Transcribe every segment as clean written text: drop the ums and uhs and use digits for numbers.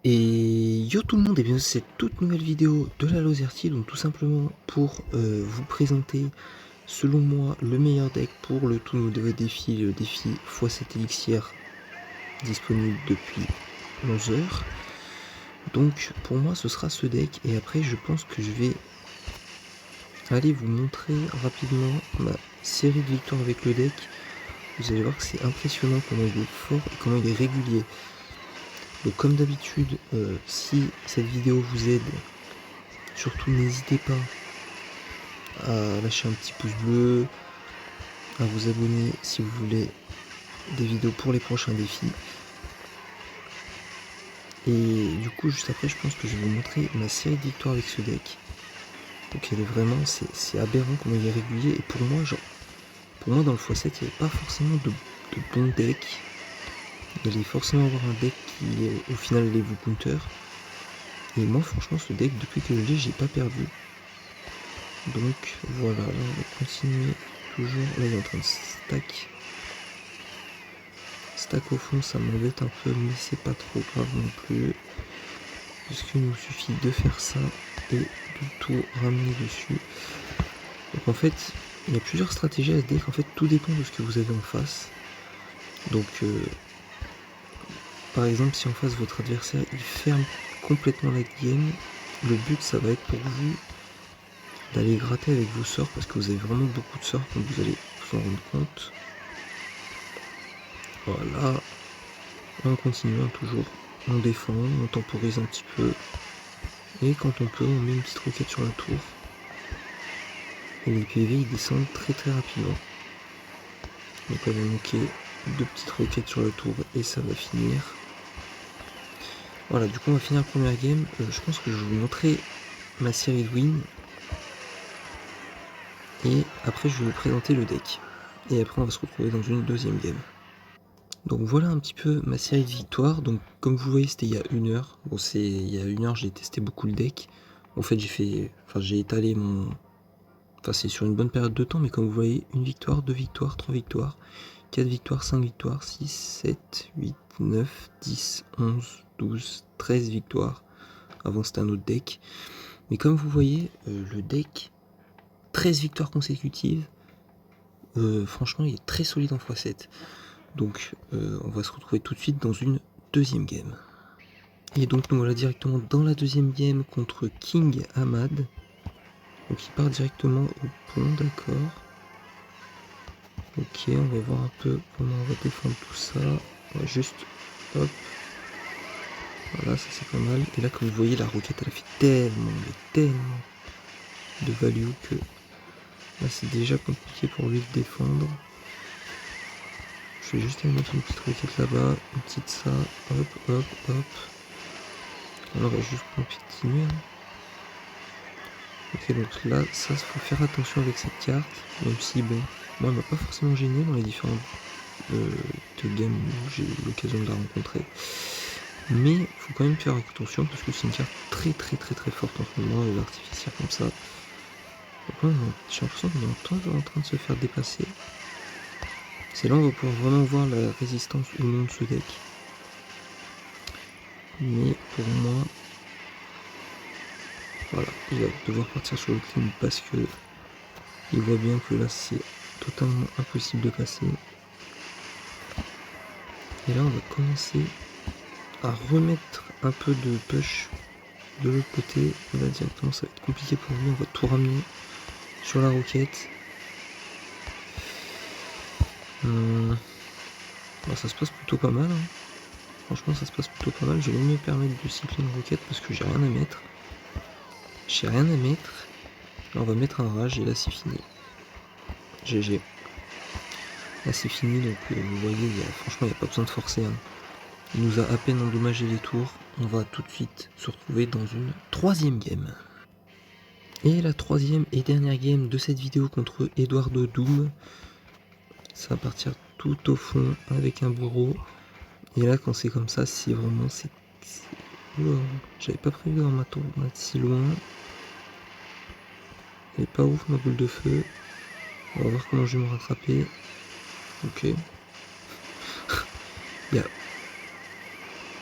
Et yo tout le monde, et bien c'est toute nouvelle vidéo de la Lozerty, donc tout simplement pour vous présenter selon moi le meilleur deck pour le tout nouveau défi, le défi x7 élixir disponible depuis 11 heures. Donc pour moi ce sera ce deck, et après je pense que je vais aller vous montrer rapidement ma série de victoires avec le deck. Vous allez voir que c'est impressionnant comment il est fort et comment il est régulier. Donc comme d'habitude, si cette vidéo vous aide, surtout n'hésitez pas à lâcher un petit pouce bleu, à vous abonner si vous voulez des vidéos pour les prochains défis. Et du coup juste après je pense que je vais vous montrer ma série de victoires avec ce deck. Donc elle est vraiment, c'est aberrant comment il est régulier, et pour moi dans le x7 il n'y avait pas forcément de bons decks. Il allait forcément avoir un deck qui au final allait vous counter. Et moi franchement ce deck depuis que je l'ai j'ai pas perdu. Donc voilà, là on va continuer toujours. Là il est en train de stack au fond, ça m'embête un peu, mais c'est pas trop grave non plus, puisqu'il nous suffit de faire ça et de tout ramener dessus. Donc en fait il y a plusieurs stratégies à ce deck, en fait tout dépend de ce que vous avez en face. Donc par exemple si en face votre adversaire il ferme complètement la game, le but ça va être pour vous d'aller gratter avec vos sorts, parce que vous avez vraiment beaucoup de sorts, donc vous allez vous en rendre compte. Voilà, on continue toujours, on défend, on temporise un petit peu, et quand on peut on met une petite roquette sur la tour, et les PV ils descendent très très rapidement. Donc on va manquer deux petites roquettes sur la tour et ça va finir. Voilà, du coup on va finir la première game. Je pense que je vais vous montrer ma série de win, et après je vais vous présenter le deck, et après on va se retrouver dans une deuxième game. Donc voilà un petit peu ma série de victoires. Donc comme vous voyez c'était il y a 1 heure. Bon il y a 1 heure j'ai testé beaucoup le deck. En fait j'ai étalé mon... Enfin c'est sur une bonne période de temps, mais comme vous voyez, 1 victoire, 2 victoires, 3 victoires, 4 victoires, 5 victoires, 6, 7, 8, 9, 10, 11, 12, 13 victoires. Avant c'était un autre deck. Mais comme vous voyez, le deck, 13 victoires consécutives. Franchement il est très solide en x7. Donc on va se retrouver tout de suite dans une deuxième game. Et donc nous voilà directement dans la deuxième game contre King Ahmad. Donc il part directement au pont, d'accord. Ok, on va voir un peu comment on va défendre tout ça. On va juste, hop. Voilà, ça c'est pas mal. Et là comme vous voyez la roquette elle a fait tellement de value que là c'est déjà compliqué pour lui de défendre. Je vais juste aller mettre une petite roquette là-bas, une petite ça, hop, hop, hop. On va juste continuer. Ok, donc là, ça, faut faire attention avec cette carte, même si, bon, moi, elle m'a pas forcément gêné dans les différentes games où j'ai eu l'occasion de la rencontrer. Mais faut quand même faire attention, parce que c'est une carte très forte en ce moment, l'artificière comme ça. Donc là, j'ai l'impression qu'on est toujours en train de se faire dépasser. C'est là où on va pouvoir vraiment voir la résistance ou non de ce deck. Mais pour moi, voilà, il va devoir partir sur le clean parce que il voit bien que là c'est totalement impossible de passer. Et là on va commencer à remettre un peu de push de l'autre côté. Et là directement ça va être compliqué pour lui, on va tout ramener sur la roquette. Bon, ça se passe plutôt pas mal, hein. Franchement ça se passe plutôt pas mal. Je vais me permettre de cycler une roquette parce que j'ai rien à mettre. Là on va mettre un rage et là c'est fini. GG. Là c'est fini, donc vous voyez, franchement il n'y a pas besoin de forcer, hein. Il nous a à peine endommagé les tours. On va tout de suite se retrouver dans une troisième game. Et la troisième et dernière game de cette vidéo contre Eduardo Doom. Ça va partir tout au fond avec un bourreau. Et là quand c'est comme ça, c'est vraiment... Oula, j'avais pas prévu dans ma tour d'être si loin. Elle est pas ouf ma boule de feu. On va voir comment je vais me rattraper. Ok.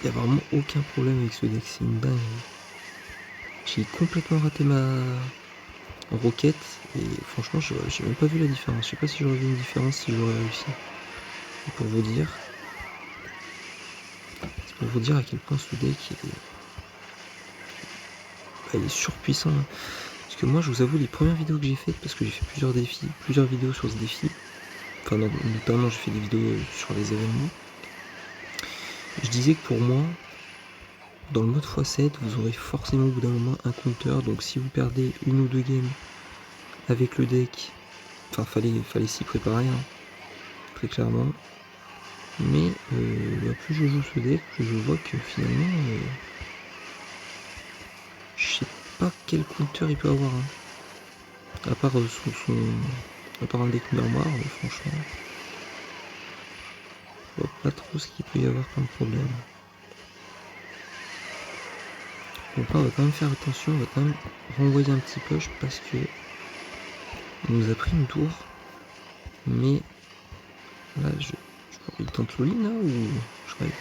Il n'y a vraiment aucun problème avec ce deck, c'est une dinguerie. J'ai complètement raté ma roquette et franchement j'ai même pas vu la différence. Je sais pas si j'aurais vu une différence si j'aurais réussi. C'est pour vous dire. C'est pour vous dire à quel point ce deck il est surpuissant. Hein. Parce que moi je vous avoue les premières vidéos que j'ai faites, parce que j'ai fait plusieurs vidéos sur ce défi. Enfin non, notamment j'ai fait des vidéos sur les événements. Je disais que pour moi, dans le mode x7, vous aurez forcément au bout d'un moment un compteur. Donc si vous perdez une ou deux games avec le deck, enfin fallait s'y préparer, hein, très clairement. Mais plus je joue ce deck, plus je vois que finalement, je sais pas quel compteur il peut avoir. Hein. À part à part un deck mémoire, franchement, je vois pas trop ce qu'il peut y avoir comme problème. Donc là on va quand même faire attention, on va quand même renvoyer un petit push parce que il nous a pris une tour. Mais là il tente l'all-in là ou je rêve?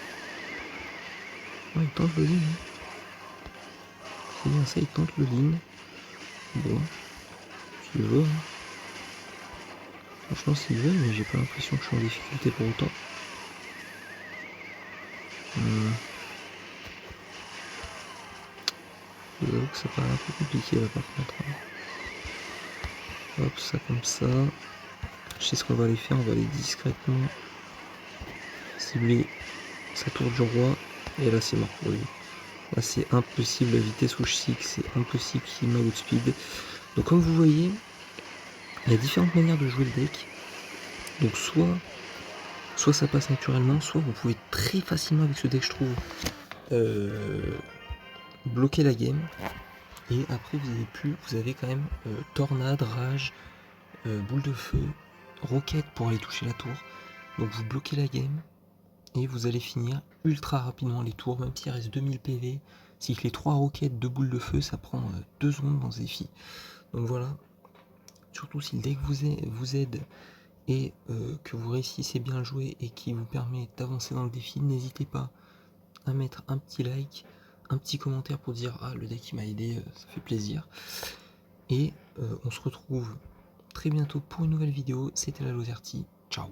Ouais il tente l'all-in. C'est bien ça, il tente l'all-in. Bon, s'il veut. Hein. Franchement s'il veut, mais j'ai pas l'impression que je suis en difficulté pour autant. Je vous avoue que ça paraît un peu compliqué là par contre. Hop, ça comme ça. Je sais ce qu'on va aller faire, on va aller discrètement cibler sa tour du roi. Et là c'est mort pour lui. Là c'est impossible, la vitesse où je cycle, c'est impossible qu'il m'a outspeed. Donc comme vous voyez, il y a différentes manières de jouer le deck. Donc soit ça passe naturellement, soit vous pouvez très facilement avec ce deck je trouve bloquer la game. Et après vous avez quand même tornade, rage, boule de feu, roquette pour aller toucher la tour. Donc vous bloquez la game et vous allez finir ultra rapidement les tours, même s'il reste 2000 PV. Si les 3 roquettes, 2 boules de feu, ça prend 2 secondes dans ce défi. Donc voilà, surtout si le deck vous aide et que vous réussissez bien à jouer et qui vous permet d'avancer dans le défi, n'hésitez pas à mettre un petit like, un petit commentaire pour dire ah le deck il m'a aidé, ça fait plaisir. Et on se retrouve très bientôt pour une nouvelle vidéo. C'était la Lozerty. Ciao.